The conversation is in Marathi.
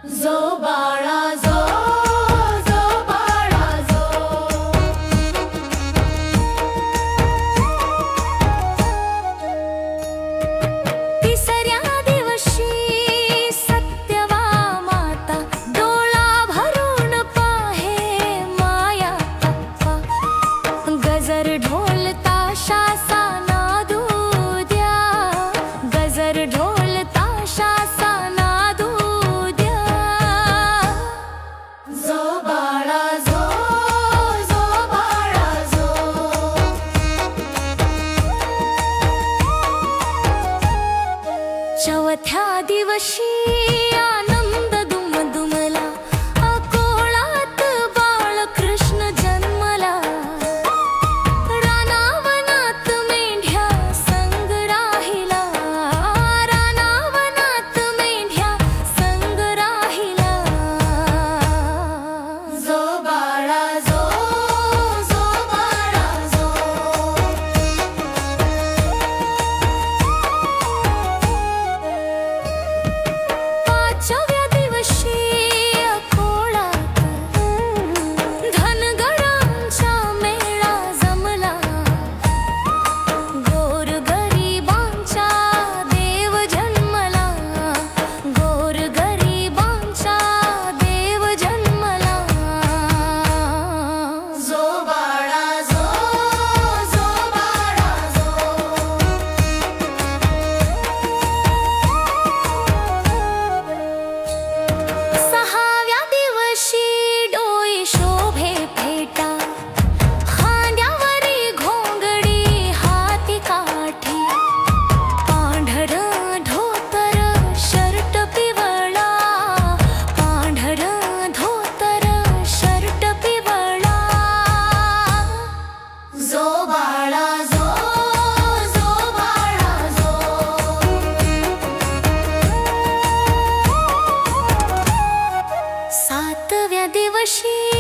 जो बाळा जो जो बाळा जो तिसऱ्या दिवशी सत्यवा माता डोळा भरून पाहे माया अप्पा गजर ढोल ताशाचा नादू द्या गजर ढोल ताशाचा नादू द्या जो बाळा जो जो बाळा जो चौथ्या दिवशी आनंद दुमदुमला अकोळात बाळकृष्ण जन्मला रानावनात मेंढ्या संग राहिला रानावनात मेंढ्या संग राहिला जो बाळा जो जो बाळा जो पाचव्या दिवशी अकोळात धनगरांचा मेळा जमला गोरगरिबांचा देव जन्मला गोरगरिबांचा देव जन्मला जो बाळा जो जो बाळा जो सहाव्या दिवशी डोई शोभे फेटा खांद्यावरी घोंगडी हाती काठी पांढर धोतर शर्ट पिवळा पांढर धोतर शर्ट पिवळा जो बाळा जो जो बाळा जो सातव्या दिवशी